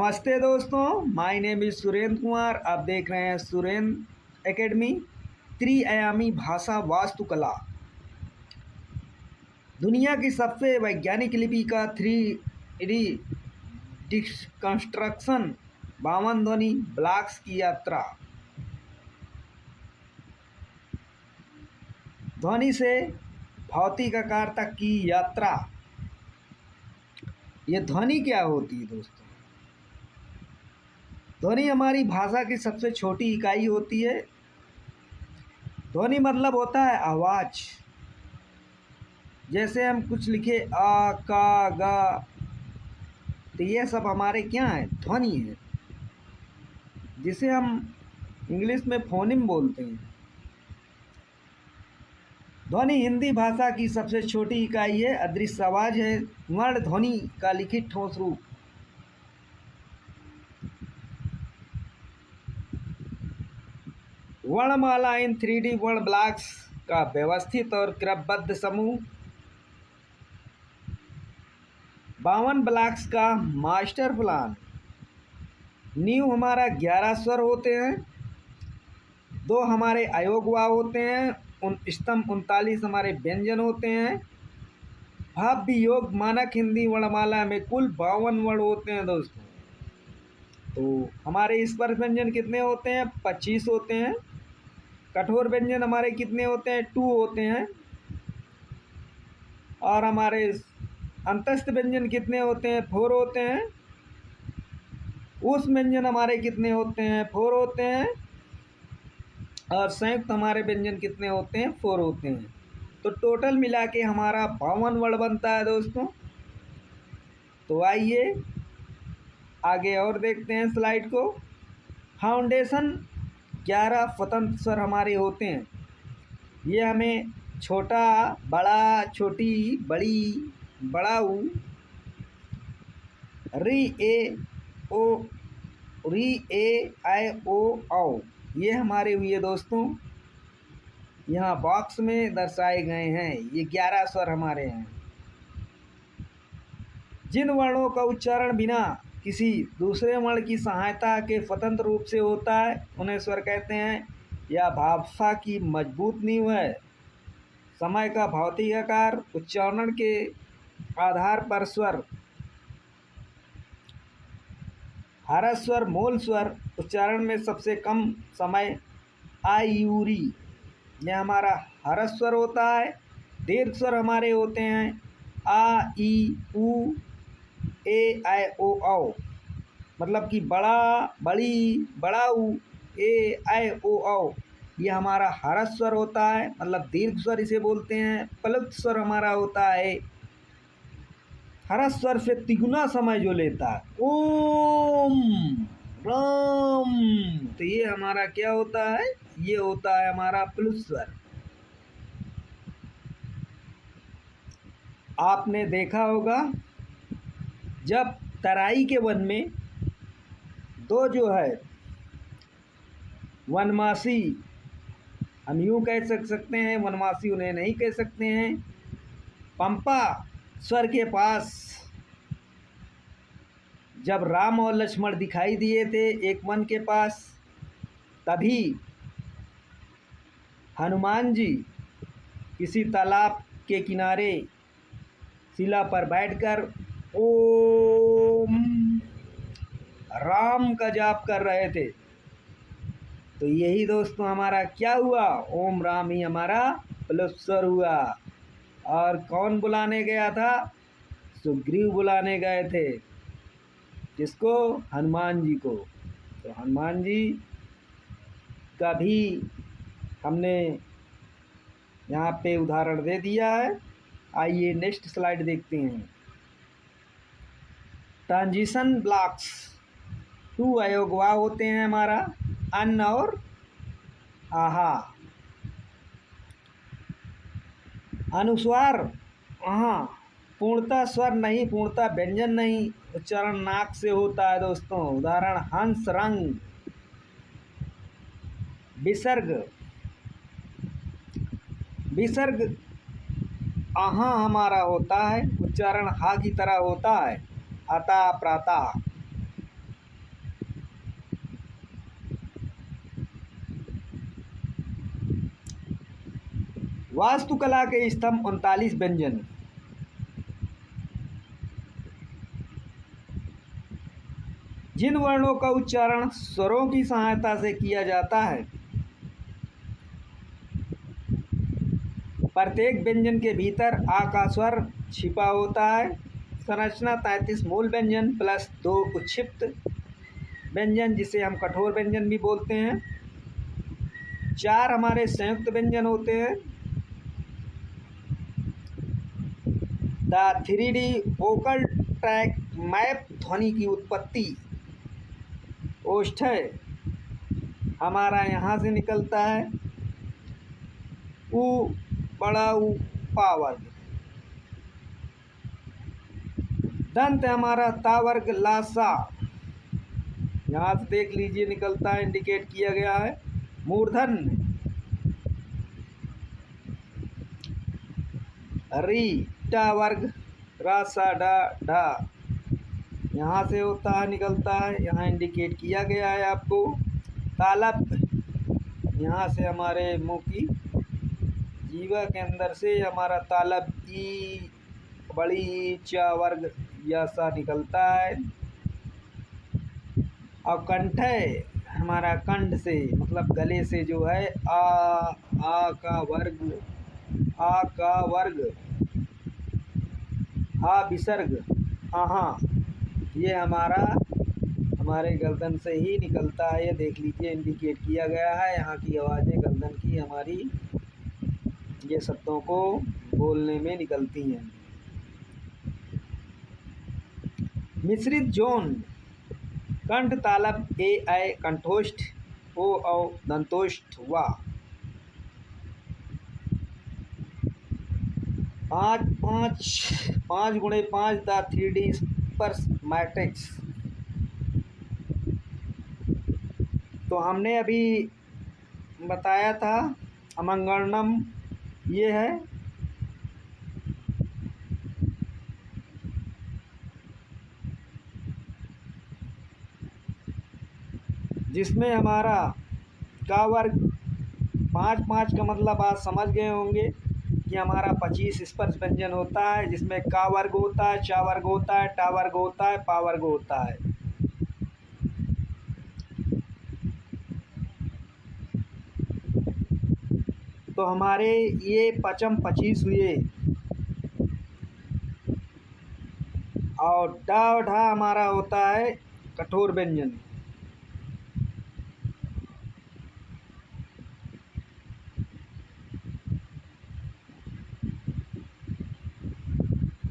नमस्ते दोस्तों, my name is Surendra Kumar. आप देख रहे हैं सुरेंद्र एकेडमी। त्रिआयामी भाषा वास्तुकला दुनिया की सबसे वैज्ञानिक लिपि का 3D डिकंस्ट्रक्शन 52 ध्वनि ब्लॉक्स की यात्रा। ध्वनि से भौतिक आकार तक की यात्रा। ये ध्वनि क्या होती है दोस्तों? ध्वनि हमारी भाषा की सबसे छोटी इकाई होती है। ध्वनि मतलब होता है आवाज़। जैसे हम कुछ लिखे आ, का, गा, तो ये सब हमारे क्या है? ध्वनि है, जिसे हम इंग्लिश में फोनिम बोलते हैं। ध्वनि हिंदी भाषा की सबसे छोटी इकाई है। अदृश्य आवाज़ है, वर्ण ध्वनि का लिखित ठोस रूप। वर्णमाला इन 3D वर्ण ब्लॉक्स का व्यवस्थित और क्रमबद्ध समूह। 52 ब्लॉक्स का मास्टर प्लान। नींव हमारा 11 स्वर होते हैं, 2 हमारे अयोगवा होते हैं, स्तंभ 39 हमारे व्यंजन होते हैं। भव्य योग मानक हिंदी वर्णमाला में कुल 52 वर्ण होते हैं दोस्तों। तो हमारे स्पर्श व्यंजन कितने होते हैं? 25 होते हैं। कठोर व्यंजन हमारे कितने होते हैं? 2 होते हैं। और हमारे अंतस्थ व्यंजन कितने होते हैं? 4 होते हैं। उस व्यंजन हमारे कितने होते हैं? 4 होते हैं। और संयुक्त हमारे व्यंजन कितने होते हैं? 4 होते हैं। तो टोटल मिला के हमारा 52 वर्ण बनता है दोस्तों। तो आइए आगे और देखते हैं स्लाइड को। फाउंडेशन 11 स्वतंत्र स्वर हमारे होते हैं। ये हमें छोटा, बड़ा, छोटी, बड़ी, बड़ाऊ, री ए ओ, री ए आई ओ औ, ये हमारे हुए दोस्तों। यहाँ बॉक्स में दर्शाए गए हैं। ये 11 स्वर हमारे हैं। जिन वर्णों का उच्चारण बिना किसी दूसरे वर्ण की सहायता के स्वतंत्र रूप से होता है, उन्हें स्वर कहते हैं। यह भाषा की मजबूत नींव है। समय का भौतिक आकार, उच्चारण के आधार पर स्वर। हरस स्वर, मूल स्वर, उच्चारण में सबसे कम समय आयुरी, यह हमारा हरस स्वर होता है। दीर्घ स्वर हमारे होते हैं आ, ई, उ, ए, आई, ओ, औ। मतलब कि बड़ा, बड़ी, बड़ाऊ, ए, आई, ओ, औ, ये हमारा हरस स्वर होता है, मतलब दीर्घ स्वर इसे बोलते हैं। प्लुत स्वर हमारा होता है हरस स्वर से तिगुना समय जो लेता है, ओम, राम, तो ये हमारा क्या होता है? ये होता है हमारा प्लुत स्वर। आपने देखा होगा जब तराई के वन में 2 जो है वनवासी, हम यूँ कह सकते हैं, वनवासी उन्हें नहीं कह सकते हैं, पंपा स्वर के पास जब राम और लक्ष्मण दिखाई दिए थे एक वन के पास, तभी हनुमान जी किसी तालाब के किनारे शिला पर बैठकर ओम राम का जाप कर रहे थे। तो यही दोस्तों हमारा क्या हुआ? ओम राम ही हमारा प्लुत स्वर हुआ। और कौन बुलाने गया था? सुग्रीव बुलाने गए थे। किसको? हनुमान जी को। तो हनुमान जी का भी हमने यहाँ पे उदाहरण दे दिया है। आइए नेक्स्ट स्लाइड देखते हैं। ट्रांजिशन ब्लॉक्स 2 अयोगवा होते हैं हमारा, अन्न और आहा। अनुस्वार पूर्णतः स्वर नहीं, पूर्णतः व्यंजन नहीं, उच्चारण नाक से होता है दोस्तों। उदाहरण हंस, रंग। विसर्ग, विसर्ग आहा हमारा होता है, उच्चारण हा की तरह होता है, अता, प्राता। वास्तुकला के स्तंभ 39 व्यंजन। जिन वर्णों का उच्चारण स्वरों की सहायता से किया जाता है, प्रत्येक व्यंजन के भीतर आ का स्वर छिपा होता है। संरचना 33 मूल व्यंजन प्लस 2 उच्छिप्त व्यंजन, जिसे हम कठोर व्यंजन भी बोलते हैं। 4 हमारे संयुक्त व्यंजन होते हैं। The 3D vocal track map ध्वनि की उत्पत्ति ओष्ठ्य हमारा यहाँ से निकलता है। उ बड़ा उ पा वर्ग। दंत हमारा ता वर्ग ला सा, यहाँ से देख लीजिए निकलता है, इंडिकेट किया गया है। मूर्धन्य री टा वर्ग रा सा डा ढा, यहाँ से होता है निकलता है, यहाँ इंडिकेट किया गया है आपको। तालब यहाँ से हमारे मुंह की जीवा के अंदर से हमारा तालब ई बड़ी चा वर्ग या सा निकलता है। और कंठय हमारा कंठ से मतलब गले से जो है आ का वर्ग, आ का वर्ग, आ विसर्ग, आहा, ये हमारे गर्दन से ही निकलता है। ये देख लीजिए इंडिकेट किया गया है। यहाँ की आवाज़ें गर्दन की हमारी ये शब्दों को बोलने में निकलती हैं। मिश्रित जोन कंठ तालब ए ऐ कंठोष्ठ ओ औ दंतोष्ठ वा। 5 गुणे 5 द 3D स्पर्श मैट्रिक्स। तो हमने अभी बताया था अमंगलम ये है। जिसमें हमारा का वर्ग 5 का मतलब आप समझ गए होंगे कि हमारा 25 स्पर्श व्यंजन होता है, जिसमें का वर्ग होता है, चा वर्ग होता है, टा वर्ग होता है, पा वर्ग होता है। तो हमारे ये 25 हुए। और डा और ढा हमारा होता है कठोर व्यंजन।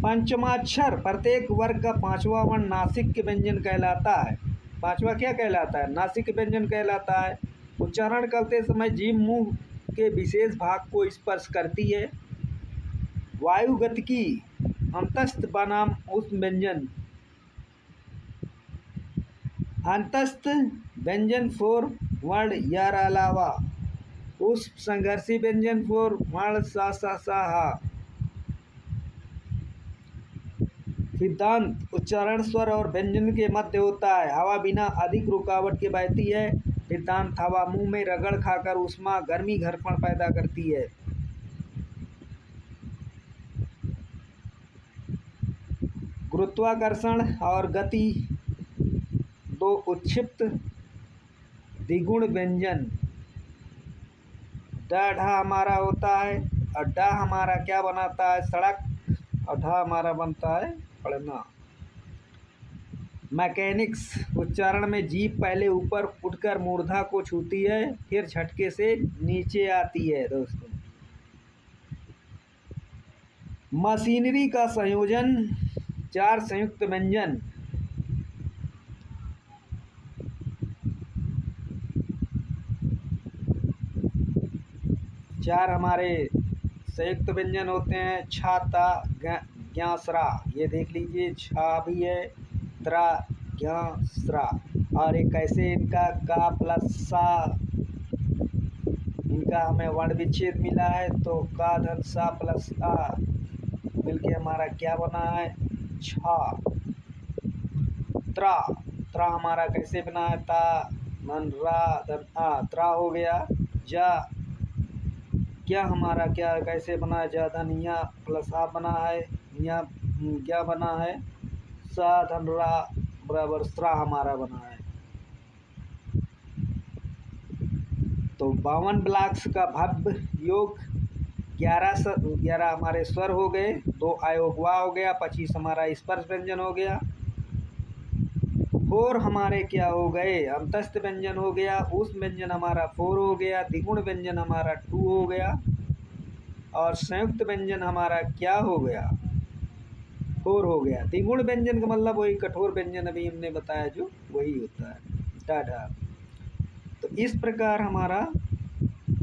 पंचमाक्षर प्रत्येक वर्ग का 5वां वर्ण नासिक के व्यंजन कहलाता है। 5वां क्या कहलाता है? नासिक के व्यंजन कहलाता है। उच्चारण करते समय जीभ मुंह के विशेष भाग को स्पर्श करती है। वायु गतिकी अंतस्थ बनाम उष्ण व्यंजन। अंतस्थ व्यंजन 4 वर्ण यार अलावा उष्ण संघर्षी व्यंजन 4 वर्ण सा सा सा हा। सिद्धांत उच्चारण स्वर और व्यंजन के मध्य होता है। हवा बिना अधिक रुकावट के बहती है। सिद्धांत हवा मुंह में रगड़ खाकर ऊष्मा गर्मी घर्षण पैदा करती है। गुरुत्वाकर्षण और गति 2 उच्छिप्त द्विगुण व्यंजन। डा ढा हमारा होता है और डा हमारा क्या बनाता है? सड़क, और ढा हमारा बनता है पढ़ना। मैकेनिक्स उच्चारण में जीभ पहले ऊपर उठकर मूर्धा को छूती है, फिर झटके से नीचे आती है। दोस्तों, मशीनरी का संयोजन 4 संयुक्त व्यंजन। चार हमारे संयुक्त व्यंजन होते हैं। छाता ज्ञासरा, ये देख लीजिए, छा भी है, त्रा ज्ञासरा। और एक कैसे इनका का प्लस सा, इनका हमें वर्ण विच्छेद मिला है, तो का धन सा प्लस आ मिलके हमारा क्या बना है? छा। त्रा, त्रा हमारा कैसे बना है? ता धन रा धन आ, त्रा हो गया। जा क्या हमारा क्या कैसे बना है, धन यहाँ प्लस आ बना है, यहाँ क्या बना है, सा धन रा बराबर स्रा हमारा बना है। तो 52 ब्लॉक्स का भव्य योग, 11 हमारे स्वर हो गए, 2 अयोग वा हो गया, 25 हमारा स्पर्श व्यंजन हो गया, 4 हमारे क्या हो गए, अंतस्थ व्यंजन हो गया, उस व्यंजन हमारा 4 हो गया, द्विगुण व्यंजन हमारा 2 हो गया, और संयुक्त व्यंजन हमारा क्या हो गया, 4 हो गया। द्विगुण व्यंजन का मतलब वही कठोर व्यंजन अभी हमने बताया जो वही होता है, डाढ़ा। तो इस प्रकार हमारा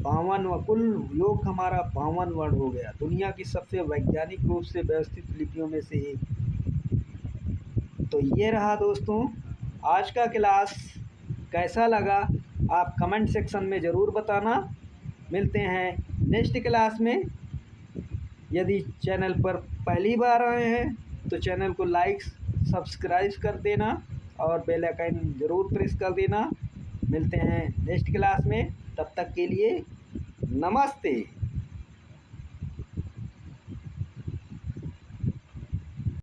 52 कुल योग हमारा 52 वर्ण हो गया, दुनिया की सबसे वैज्ञानिक रूप से व्यवस्थित लिपियों में से एक। तो ये रहा दोस्तों आज का क्लास, कैसा लगा आप कमेंट सेक्शन में ज़रूर बताना। मिलते हैं नेक्स्ट क्लास में। यदि चैनल पर पहली बार आए हैं तो चैनल को लाइक सब्सक्राइब कर देना और बेल आइकन ज़रूर प्रेस कर देना। मिलते हैं नेक्स्ट क्लास में, तब तक के लिए नमस्ते।